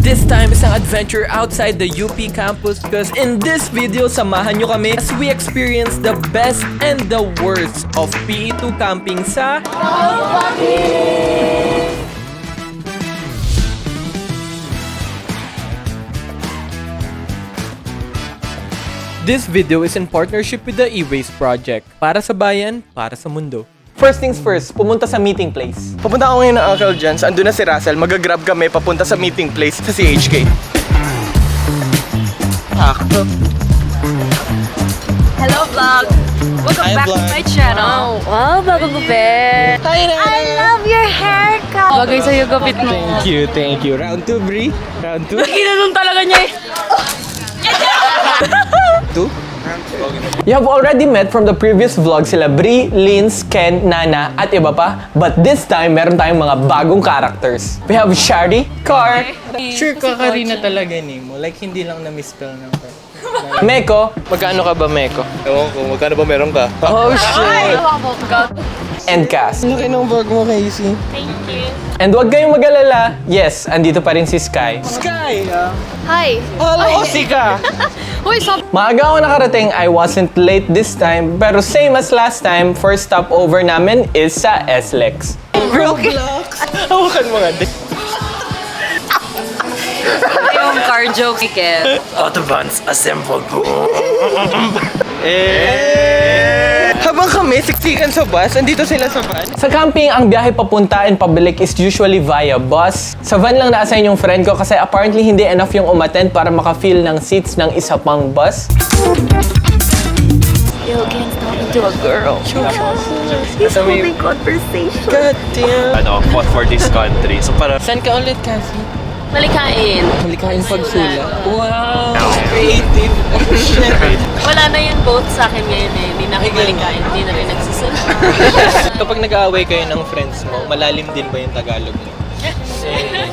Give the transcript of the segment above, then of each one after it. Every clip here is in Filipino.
This time is an adventure outside the UP campus because in this video, samahan nyo kami as we experience the best and the worst of PE2 camping sa This video is in partnership with the E-Waste Project. Para sa bayan, para sa mundo. First things first, pumunta sa meeting place. Papunta ako ngayon ng Uncle John's. Andun na si Russell. Mag-grab kami papunta sa meeting place sa CHK. Hello vlog! Welcome back to my channel. Wow, bagong gupit. I love your haircut. Bagay sa'yo gupit mo. Thank you. Round 2, Bri. Round 2. Kinanong talaga niya eh. 2. You have already met from the previous vlog sila Bri, Linz, Ken, Nana, at iba pa. But this time, meron tayong mga bagong characters. We have Shari, Car, Sure ka Karina talaga ni mo. Like, hindi lang na-misspell ng ka. Meko. Magkano ka ba, Meko? Ewan ko, magkano ba meron ka? Oh, shit. And Cass. Laki ng bag mo, Casey. Thank you. And huwag kayong mag-alala. Yes, andito pa rin si Sky. Sky! Hi. Hello, Sika! Uy, sob. Maaga ako nakarating, I wasn't late this time. Pero same as last time, first stopover namin is sa SLEX. Roblox! Hawakan mo nga din. Yung car joke ikin. Autobahns assembled. Habang kami, siksikan sa bus, andito sila sa van. Sa camping, ang biyahe papunta and pabalik is usually via bus. Sa van lang na-assign yung friend ko kasi apparently hindi enough yung umattend para maka-fill ng seats ng isa pang bus. Yo, can't stop into a girl. He's holding conversation. God damn. Fought for this country. So para Saan ka ulit, Cassie? Malikain. Halikain pagsulat. Wow! Creative. Wala na yung both sa akin ngayon eh. Hindi na ako malikain. Hindi na rin nagsusunod. Kapag nag-aaway kayo ng friends mo, malalim din ba yung Tagalog mo?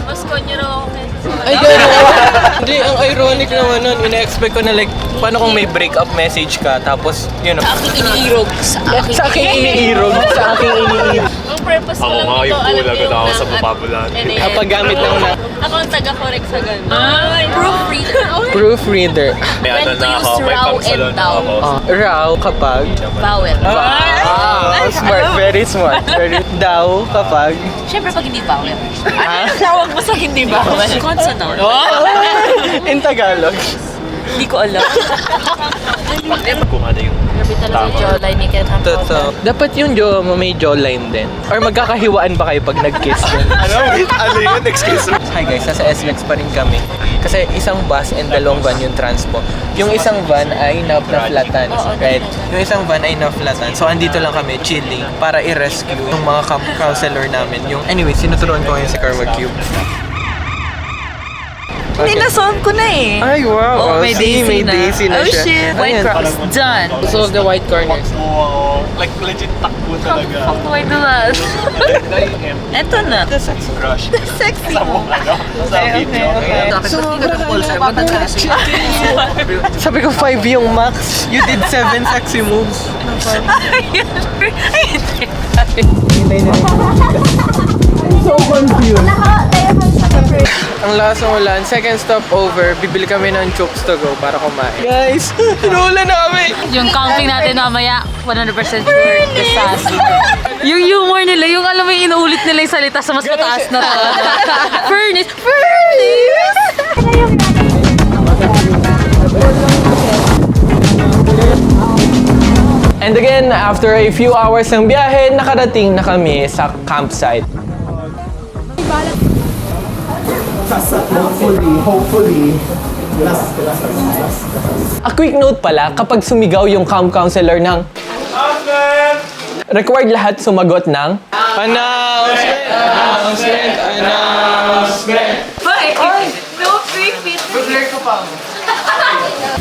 Mas konyo raw ako ngayon. Ay, gano'n! Hindi, ang ironic naman nun. Ina-expect ko na like, paano kung may breakup message ka, tapos, you know. Sa aking iniirog. Sa aking iniirog. Sa aking iniirog. Ang purpose ko ako lang nga dito, yung alam pula niyo ko ako ng sa papabulan. Paggamit lang na. Ako ang taga-correct sa ganun. Proofreader. Proofreader. May When ano to na ako, use may raw pangsalon and na down. ako. Raw kapag. Vowel. Smart. Very smart. Very daw kapag. Siyempre pag hindi vowel. Tawag mo sa hindi vowel. Consonant. In Tagalog. Hindi ko alam. Kung ano yung Grabe talaga yung jawline ni Ken. Totoo. Dapat yung jaw mo may jawline din. Or magkakahiwaan ba kayo pag nag-kiss din? ano yun? Excuse me. Hi guys, nasa SLEX pa rin kami. Kasi isang bus and dalawang van yung transpo. Yung isang van ay na-flatan. Right? Yung isang van ay na-flatan. So andito lang kami, chilling, para i-rescue yung mga counselor namin. Anyway, sinuturuan ko ngayon si Karma Cube. Hindi na-solve ko na eh. Ay, wow. Oh, may daisy na. Daisy na Oh siya. shit. White cross. Done. Solve the white corners. Like legit takbo talaga. How do I do that? Eto na. Crush. Sexy. Sa video. Sabi ko 5 yung max. You did 7 sexy moves. So confused. Ang lakas ng ulan, second stop over, bibili kami ng chokes to go para kumain. Guys, inuulan namin! Yung camping natin mamaya, 100% sure, disaster. Yung humor nila, yung alam mo yung inuulit nila yung salita sa mas mataas na to. Furnace! Furnace! And again, after a few hours ng biyahe, nakarating na kami sa campsite. Hopefully. A quick note pala, kapag sumigaw yung camp counselor ng required lahat sumagot ng Announcement! No creepy.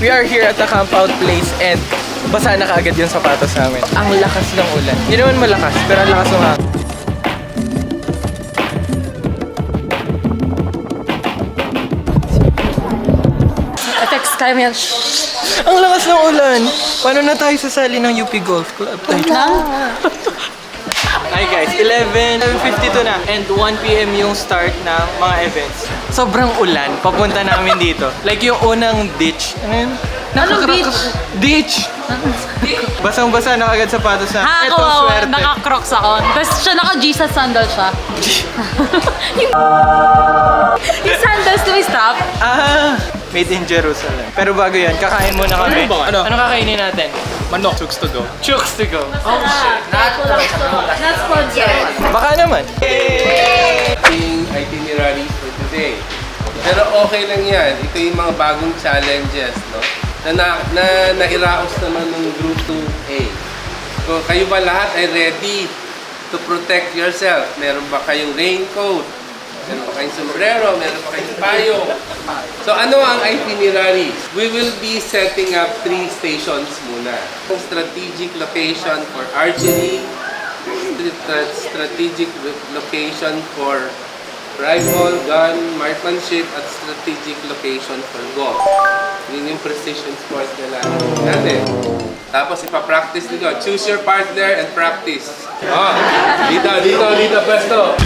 We are here at the camp out place and basa na kaagad yung sapatos namin. Ang lakas ng ulan. Hindi naman malakas, pero ang lakas ng hangin. Text tayo yan. Ang lakas ng ulan! Paano na tayo sasali ng UP Golf Club? Hi guys, 11:52 na and 1 PM yung start ng mga events. sobrang ulan, papunta namin dito. Like yung unang ditch. Ano yun? Anong beach? Ditch! Basang-basa na kagad sapatos na. Ha, Eto, kawawa. swerte. Naka-crocs ako. Tapos siya naka-Jesus sandal siya. yung sandals na may strap. Ah, made in Jerusalem. Pero bago yan, kakain muna kami. Ano? Ano kakainin natin? Manok. Chooks to go. Chooks to go. Not sponsored. Baka naman. Ating itineraries for today. Pero okay lang yan. Ito yung mga bagong challenges, no? Na nairaos naman ng Group 2A. So, kayo ba lahat ay ready to protect yourself? Meron ba kayong raincoat? Meron ba kayong sombrero? Meron ba kayong payong? So, ano ang itinerary? We will be setting up 3 stations muna. Strategic location for archery, strategic location for rifle, gun, marksmanship, at strategic location for golf. Yun yung precision sports na lang natin. Tapos ipapractice nito. Choose your partner and practice. Oh, dito, pwesto.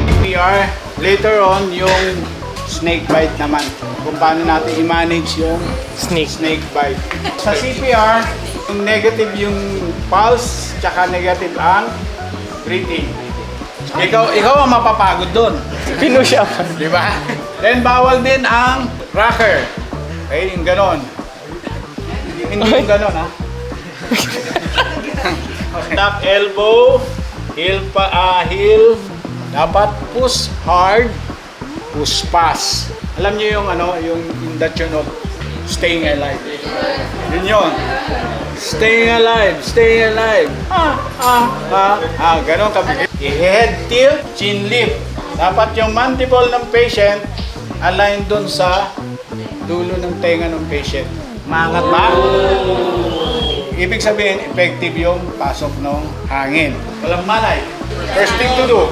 CPR, later on yung snake bite naman. Kung paano natin i-manage yung snake bite. Sa CPR, yung negative yung pulse, tsaka negative ang breathing. Ikaw ang mapapagod doon. Pinush up. Di ba? Then bawal din ang rocker. Okay, yung ganon. Hindi yung ganon, ha? Top elbow, heel. Dapat push hard, push pass. Alam niyo yung yung induction of staying alive. Yun. Staying alive. Ganon kami. Head tilt, chin lift. Dapat yung mandible ng patient align dun sa dulo ng tenga ng patient. Maangat ba? Ibig sabihin, effective yung pasok ng hangin. Walang malay. First thing to do,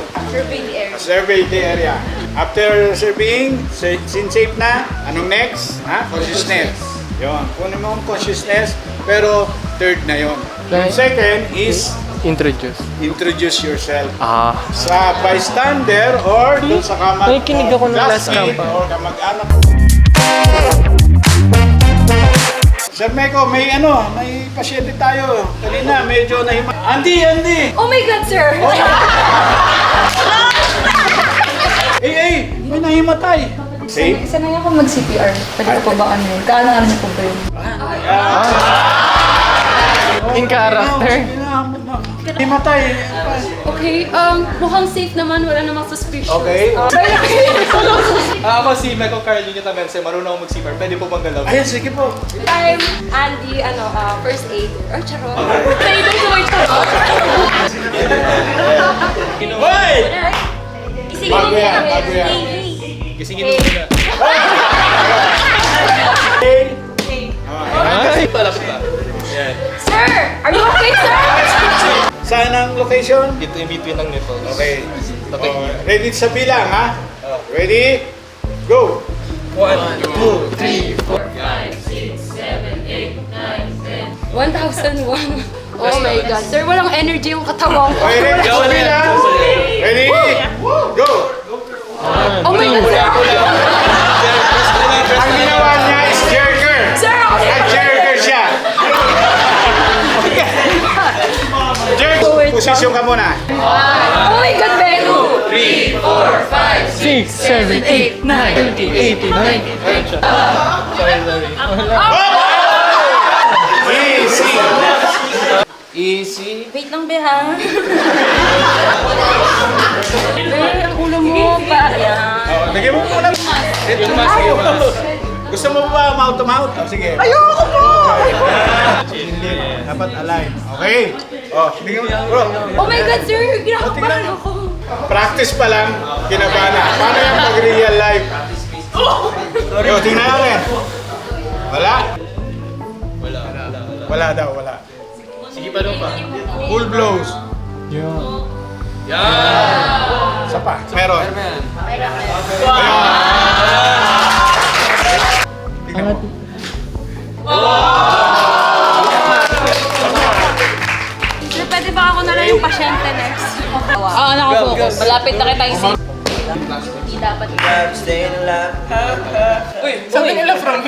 survey the area. After surveying, since safe na, anong next? Consciousness. Yun. Kunin mo ang consciousness, pero third na yun. Yung second is introduce yourself. Sa bystander or dun sa Nakikinig ako ng last classmate camp. or kamag-anak. Sir Meko, may pasyente tayo. Kanina, medyo nahima. Andy! Oh my God, sir! May nahimatay. Safe? Sanay ako mag-CPR. Pwede ko pa ba ano yun? Kaano niyo po ba yun? In character. Himatay. Okay, mukhang safe naman. Wala namang suspicion. Okay. Ako si Michael Carlino Tamense, marunong ako mag-CPR. Pwede po bang galaw? Ayun, sige po. I'm Andy, first aid. Or charot. Pwede ko may charot. Hoy! Sige Bago yan. Gisingin mo muna. Okay. Palapit pa. Sir! Are you okay, sir? Saan ang location? Dito in between ng nipples. Okay. Ready sa bilang, ha? Ready? Go! 1, 2, 3, 1,001. Oh my God. Sir, walang energy yung katawan ko. Okay, ready sa bilang? Ready? Go! Oh my God, sir! Ang ginawa niya is jerker. Sir, okay. Jerker siya. Jerker. Posisyon ka muna. Oh my God, Beno! 6, 7, 8, 9, 80, 90. Easy. Wait lang, Beha. Ang ulo mo pa. Yan. Lagyan mo muna. Gusto mo ba mouth to mouth? Sige. Ayoko po! Dapat align. Okay. Bigyan mo. Bro, Oh my God, sir! Ginakabahan ako. practice pa lang, kinabahan na. Paano yung mag-real life? Yo, tingnan natin. Wala? Wala daw, wala. Sige pa doon pa. Full blows. Isa pa. Meron. Tingnan mo. next. Oo, nakafocus. Malapit na kita isip. Hindi dapat. Sabi nila from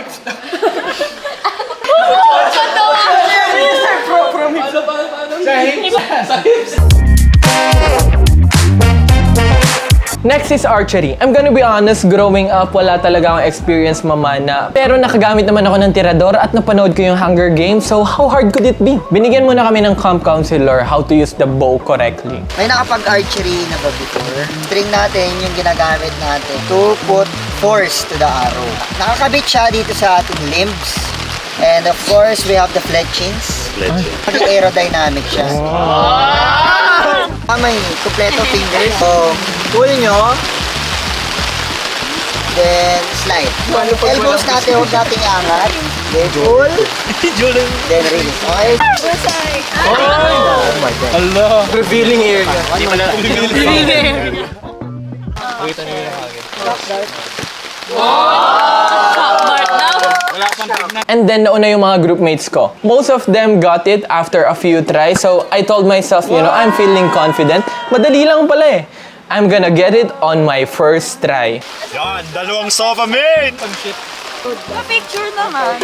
Next is archery. I'm gonna be honest, growing up, wala talaga akong experience mamana. Pero nakagamit naman ako ng tirador at napanood ko yung Hunger Games, so how hard could it be? Binigyan muna kami ng camp counselor how to use the bow correctly. May nakapag-archery na ba before? String natin yung ginagamit natin to put force to the arrow. Nakakabit siya dito sa ating limbs. And of course, we have the fletchings. Maging aerodynamic siya. May kompleto fingers. So, pull nyo. Then, slide. Elbows natin, huwag natin iangat. Then, pull. Then, release. Okay? Oh my God. Allah. Revealing area. Hindi pala. And then, nauna yung mga groupmates ko. Most of them got it after a few tries, so I told myself, you know, I'm feeling confident. Madali lang pala eh. I'm gonna get it on my first try. Yan, dalawang sofa mate! Pa-picture naman.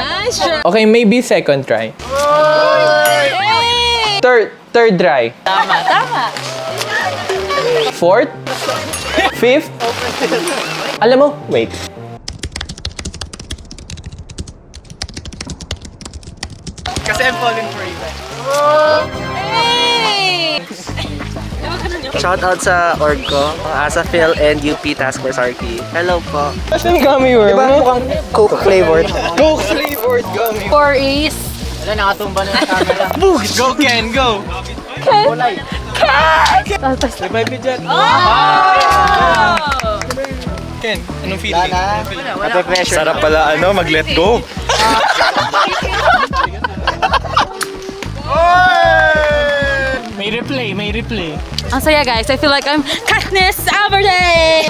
Nice try. Okay, maybe second try. Hey! Third try. Tama. Fourth? Fifth? Alam mo, wait. Kasi I'm falling for you. Hey! Shout out sa org ko, Asa Phil and UP Task Force RT. Hello po. Asan yung gummy worm? Diba mukhang Coke flavored? Coke flavored gummy. 4 A's. Go Ken, go! Ken, anong feeling? Sarap pala mag-let go. May replay. Ang saya guys, I feel like I'm Katniss Everdeen!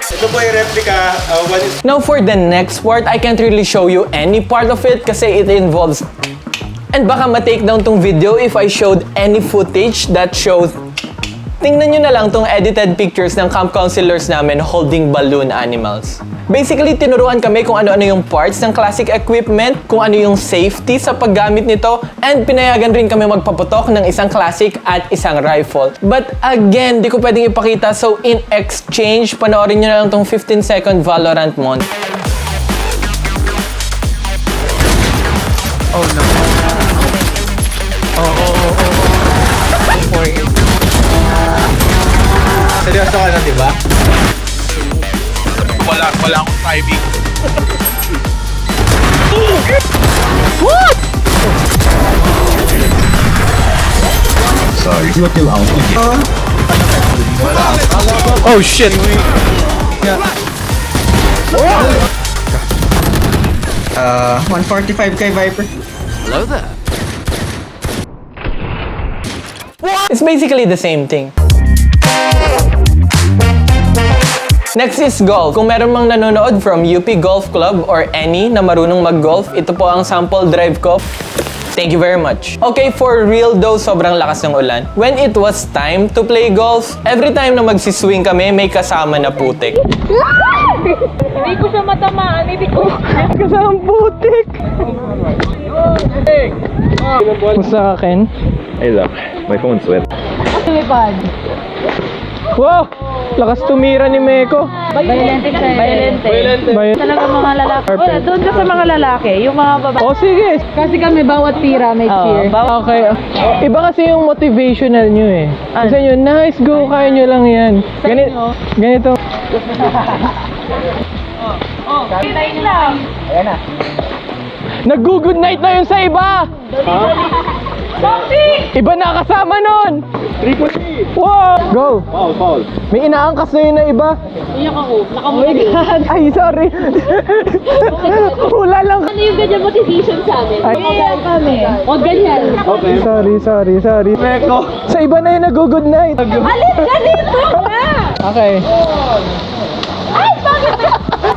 Ito po yung replica. One is Now for the next part, I can't really show you any part of it kasi it involves... And baka ma-take down tong video if I showed any footage that shows... Tingnan nyo na lang tong edited pictures ng camp counselors namin holding balloon animals. Basically, tinuruan kami kung ano-ano yung parts ng classic equipment, kung ano yung safety sa paggamit nito, and pinayagan rin kami magpaputok ng isang classic at isang rifle. But again, di ko pwedeng ipakita, so in exchange, panoorin nyo na lang tong 15-second Valorant mon. Seryoso ka na, di ba? wala akong timing. Oh shit! 145 kay Viper. It's basically the same thing. Next is golf. Kung meron mang nanonood from UP Golf Club or any na marunong mag-golf, ito po ang sample drive ko. Thank you very much. Okay, for real though, sobrang lakas ng ulan. When it was time to play golf, every time na magsiswing kami, may kasama na putik. Hindi ko siya matamaan, hindi ko. Kasama putik! Sa akin? Hey look, my phone's wet. Lumipad. Wow! Lakas tumira ni Meko. Violente ka. Violente. Talaga mga lalaki. Wala, doon ka sa mga lalaki. Yung mga babae. Oh, sige! Kasi kami bawat tira may cheer. Okay. Iba kasi yung motivational nyo eh. Kasi nyo, nice, go, kaya nyo lang yan. Ganito. Hintayin lang. Nag-good night na yun sa iba! Iba na kasama nun! 3-4. Wow! Go! Foul. May inaangkas na yun na iba. Iyak ako. Nakamulig. Ay, sorry. Wala lang. Ano yung ganyan motivation sa amin? Ay, kami. Huwag ganyan. Okay. Sorry. Meko. Sa iba na yun nag-good night. Alis ka dito! Okay. Ay, bakit?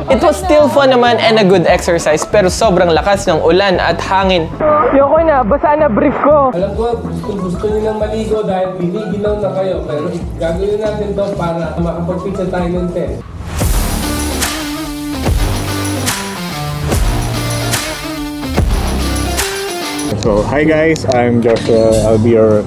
It was still fun naman and a good exercise pero sobrang lakas ng ulan at hangin. Yoko na, basa na brief ko. Alam ko, gusto nyo nang maligo dahil ginigilaw na kayo. Pero gagawin natin to para makapag-pizza tayo ng tent. So, hi guys, I'm Joshua. I'll be your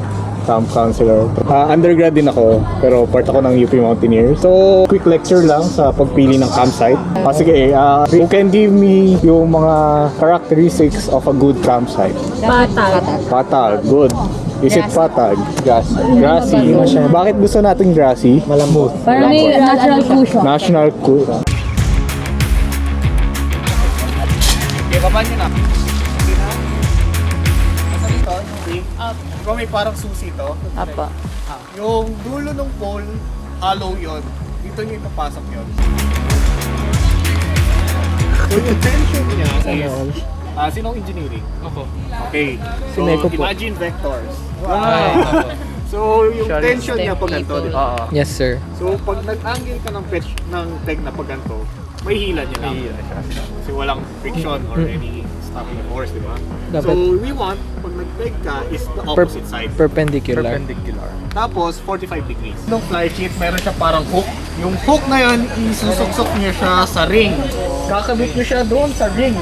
camp counselor. Undergrad din ako, pero part ako ng UP Mountaineers. So, quick lecture lang sa pagpili ng campsite. Sige, who can give me yung mga characteristics of a good campsite? Patag, good. Is it patag? Grassy. Bakit gusto natin grassy? Malambot. Parang may natural cushion. National cool. Okay, baba nyo na. Ikaw may parang susi to. Apa. Yung dulo ng pole, hollow yun. Dito nyo ipapasok yun. So yung tension niya is, sinong engineering? Ako. Okay. So imagine vectors. Wow! So yung tension niya pag ganito, di ba? Yes, sir. So pag nag-angle ka ng pitch ng peg na pag ganito, may hila niya lang. Kasi walang friction or any stopping force, di ba? So we want, pag nag-peg ka, is the opposite side. Perpendicular. Tapos 45 degrees. Nung fly sheet, meron siya parang hook. Yung hook na yun, isusuksok niya siya sa ring. Kakabit niyo siya doon sa ring.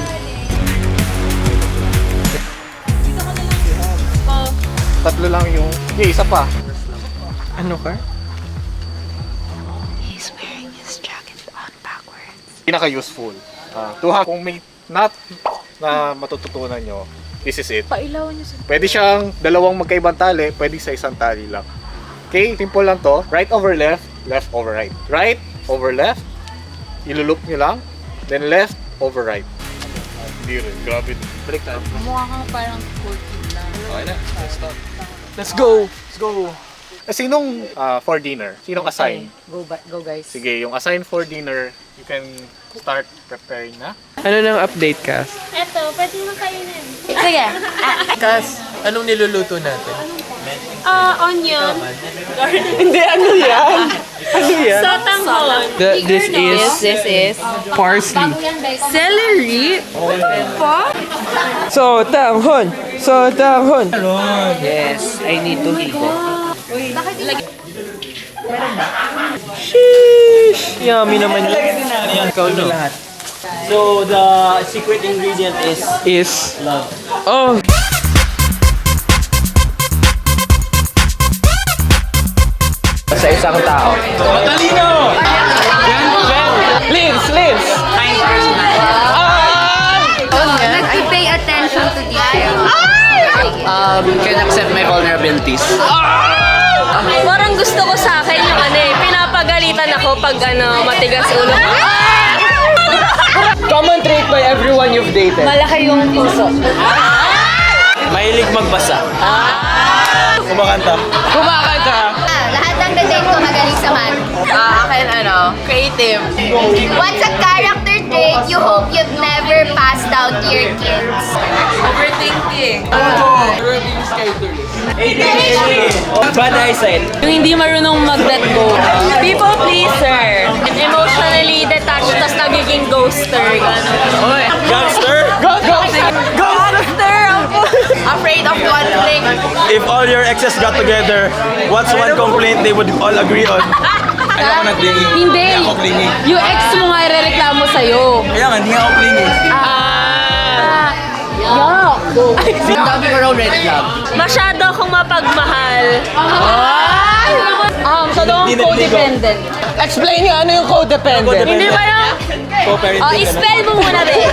Tatlo lang yung... Okay, isa pa. Ano ka? Pinaka-useful. Kung may knot na matututunan nyo, this is it. Pailawan niyo sa... Pwede siyang dalawang magkaibang tali, pwede sa isang tali lang. Okay, simple lang to. Right over left, left over right. Right over left, ilulup nyo lang. Then left over right. Hindi rin, grabe. Balik tayo. Mukha kang parang cool kid lang. Okay na. Let's go! Let's go! Sinong for dinner? Sinong assign? Go guys. Sige, yung assign for dinner, you can start preparing na. Ano nang update ka? Eto, pwede mo kainin. Sige. Kas, anong niluluto natin? Onion. Hindi, ano yan? Ano yan? Sotanghon. This is parsley. Celery? Sotanghon! Sotanghon! Yes, I need to eat it. Sheesh! Yummy naman yun. Ikaw no. So, the secret ingredient Is... Oh! Sa isang tao. Matalino! Liz! I pay attention to details. can accept my vulnerabilities. Parang gusto ko sa akin yung pinapagalitan ako pag matigas ulo ko. Common trait by everyone you've dated. Malaki yung puso. Mahilig magbasa. Kumakanta. Lahat ng date ko magaling sa math. Akin creative. What's a character trait you hope you've never passed down to your kids? Overthinking. Bad eyesight. Yung hindi marunong mag-let go. People pleaser. And emotionally detached, tas nagiging ghoster. Gangster? Ghoster! Afraid of conflict. If all your exes got together, what's one complaint they would all agree on? Ayoko na clingy. Hindi. Ayoko clingy. Yung ex mo nga irereklamo sa'yo. Kaya nga, hindi nga ako clingy. Dami ko raw red flag. Masyado akong mapagmahal. Masyado akong codependent. Explain nga ano yung codependent. Hindi ba yung... i-spell mo muna rin.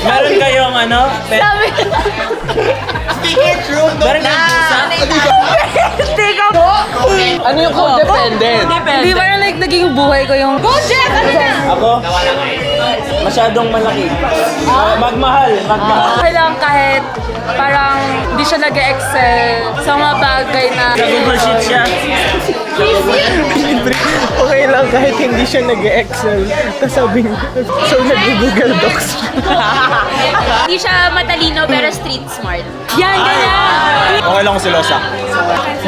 Meron kayong Sabi... meron kayong Ano yung codependent? Di ba yung naging buhay ko yung... Go, Jeff! Ako? Masyadong malaki. Magmahal. Okay lang kahit parang hindi siya nag-excel sa mga bagay na... Google Sheet siya. Okay lang. lang kahit hindi siya nag-excel. Tapos sabi niya, so nag-Google Docs. Hindi siya matalino pero street smart. Yan, ganyan! Okay lang kung si Losa.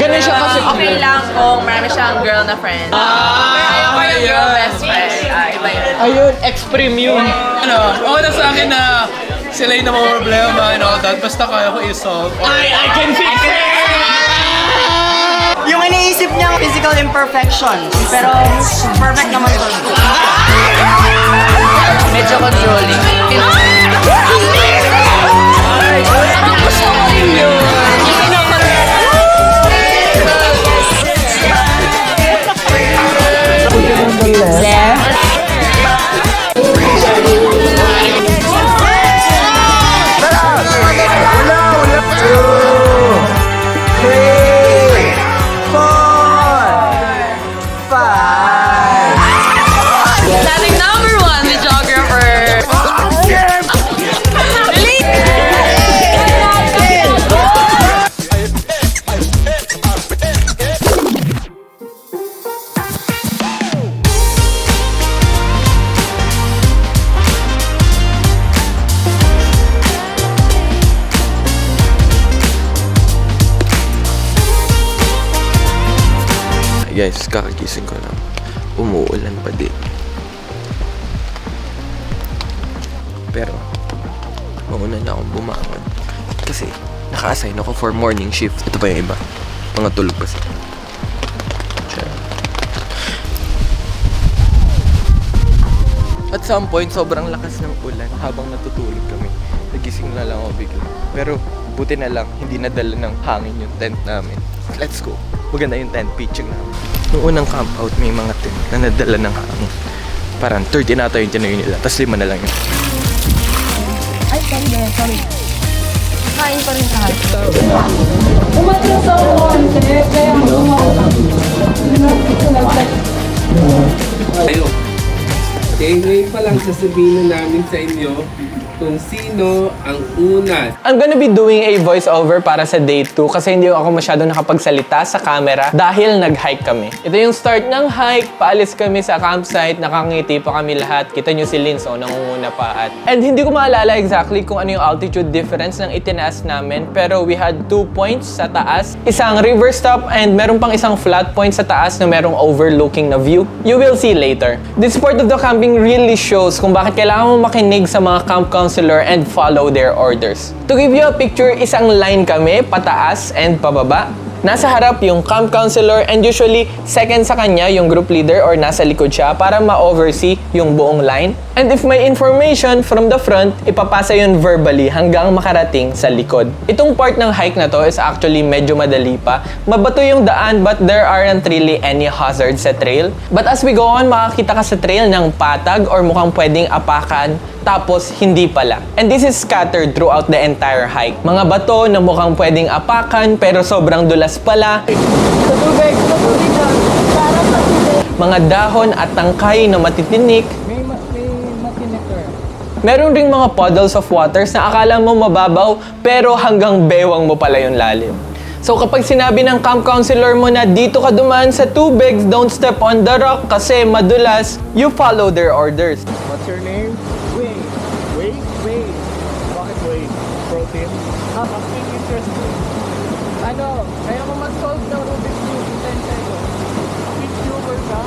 Ganun siya kasi. Okay lang kung marami siyang girl na friend. Pero ayoko yung girl best friend. Iba yun. Ayun, extreme yun. Okay na sa akin na sila yung problema and all that. Basta kaya ko i-solve. I can fix it! Yung iniisip niyang physical imperfections, pero perfect naman to. Medyo controlling. Gusto ko rin yun. Dating number 1, the geographer. Guys, kakagising ko lang. Umuulan pa din. Pero, mauna na akong bumangon. Kasi, naka-assign ako for morning shift. Ito pa yung iba. Mga tulog pa sila. Charot. At some point, sobrang lakas ng ulan habang natutulog kami. Nagising na lang ako bigla. Pero, buti na lang, hindi nadala ng hangin yung tent namin. Let's go. Maganda yung tent pitching namin. Noong unang camp out, may mga tent na nadala ng hangin. Parang 30 na ata yung tinayo nila, tapos 5 na lang yun. Kain pa rin tayo. Ayo. Okay, ngayon pa lang sasabihin na namin sa inyo kung sino ang una. I'm gonna be doing a voiceover para sa day 2 kasi hindi ako masyado nakapagsalita sa camera dahil nag-hike kami. Ito yung start ng hike, paalis kami sa campsite, nakangiti pa kami lahat. Kita nyo si Lin, so nangunguna pa And hindi ko maalala exactly kung ano yung altitude difference ng itinaas namin, pero we had 2 points sa taas, isang river stop and meron pang isang flat point sa taas na merong overlooking na view. You will see later. This part of the camping really shows kung bakit kailangan mo makinig sa mga camp counselor and follow their orders. To give you a picture, isang line kami, pataas and pababa. Nasa harap yung camp counselor and usually second sa kanya yung group leader or nasa likod siya para ma-oversee yung buong line. And if may information from the front, ipapasa yun verbally hanggang makarating sa likod. Itong part ng hike na to is actually medyo madali pa. Mabato yung daan but there aren't really any hazards sa trail. But as we go on, makakita ka sa trail ng patag or mukhang pwedeng apakan tapos hindi pala. And this is scattered throughout the entire hike. Mga bato na mukhang pwedeng apakan pero sobrang dulas pala. Mga dahon at tangkay na matitinik. Meron ring mga puddles of waters na akala mo mababaw pero hanggang bewang mo pala yung lalim. So kapag sinabi ng camp counselor mo na dito ka dumaan sa tubig, don't step on the rock kasi madulas, you follow their orders. What's your name? Wade. Wade? Wade. Bakit Wade? Protein? Something interesting. Ano? Kaya mo mag-solve ng Rubik's Cube in 10 seconds. YouTuber ka?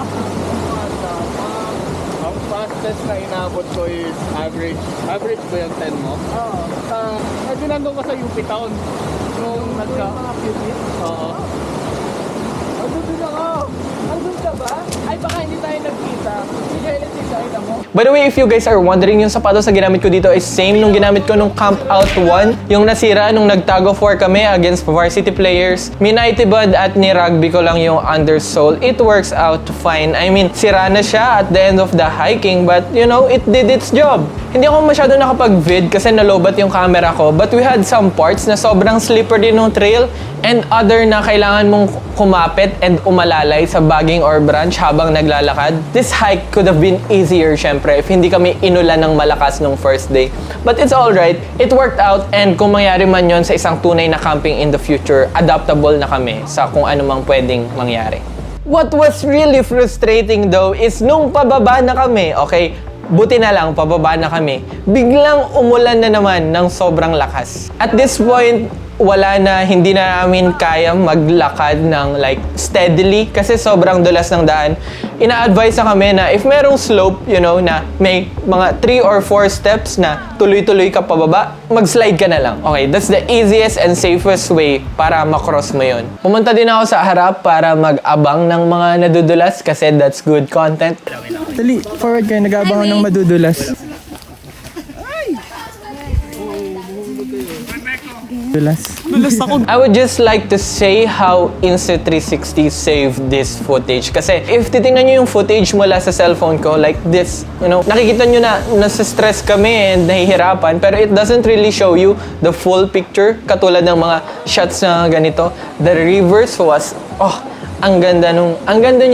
Ang fastest na inabot ko is average. Average ba yung 10 mo? Oo. Kasi nandun ka sa UP Town. Nung nagka... mga QT? Oo. Andun ako! Andun ka ba? Ay baka hindi tayo nagkita. Hindi kayo nagkita mo. By the way, if you guys are wondering, yung sapatos na ginamit ko dito is same nung ginamit ko nung Camp Out 1. Yung nasira nung nag-tag of war kami against varsity players. Minaitibad at ni-rugby ko lang yung undersole. It works out fine. I mean, sira na siya at the end of the hiking but you know, it did its job. Hindi ako masyado nakapag-vid kasi nalobat yung camera ko but we had some parts na sobrang slippery nung trail and other na kailangan mong kumapit and umalalay sa baging or branch habang naglalakad. This hike could have been easier syempre if hindi kami inulan ng malakas nung first day. But it's alright, it worked out and kung mangyari man yon sa isang tunay na camping in the future, adaptable na kami sa kung ano mang pwedeng mangyari. What was really frustrating though is nung pababa na kami, okay, buti na lang, pababa na kami, biglang umulan na naman ng sobrang lakas. At this point, wala na, hindi na namin kaya maglakad ng like steadily kasi sobrang dulas ng daan. Ina-advise na kami na if merong slope, you know, na may mga 3 or 4 steps na tuloy-tuloy ka pababa, mag-slide ka na lang. Okay, that's the easiest and safest way para makross mo yun. Pumunta din ako sa harap para mag-abang ng mga nadudulas kasi that's good content. Dali, forward kayo, nag-aabangan ng madudulas. I would just like to say how Insta360 saved this footage. Kasi if titingnan nyo yung footage mula sa cellphone ko, like this, you know, nakikita nyo na nasa-stress kami and nahihirapan, pero it doesn't really show you the full picture, katulad ng mga shots na ganito. The reverse was, ang ganda nyo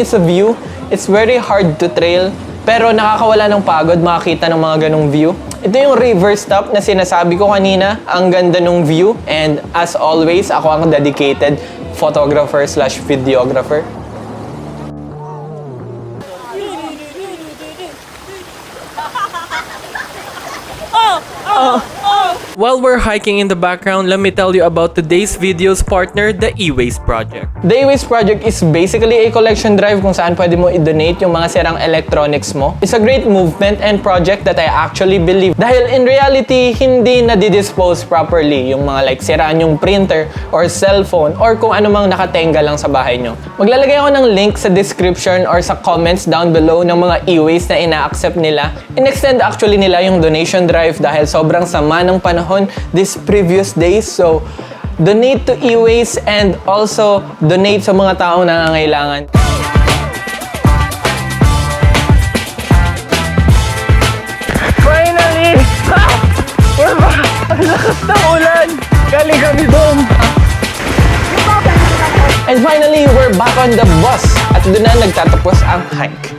sa view. It's very hard to trail, pero nakakawala ng pagod makakita ng mga ganong view. Ito yung reverse stop na sinasabi ko kanina. Ang ganda nung view. And as always, ako ang dedicated photographer/videographer. While we're hiking in the background, let me tell you about today's video's partner, the E-Waste Project. The E-Waste Project is basically a collection drive kung saan pwede mo i-donate yung mga sirang electronics mo. It's a great movement and project that I actually believe. Dahil in reality, hindi na-dispose properly yung mga like siraan yung printer or cellphone or kung ano mang nakatenga lang sa bahay nyo. Maglalagay ako ng link sa description or sa comments down below ng mga e-waste na ina-accept nila. In-extend actually nila yung donation drive dahil sobrang sama ng panahon this previous days. So, donate to e-waste and also donate sa mga taong nangangailangan. Finally! Ang lakas ng ulan! Galing kami doon! And finally, we're back on the bus. At doon na nagtatapos ang hike.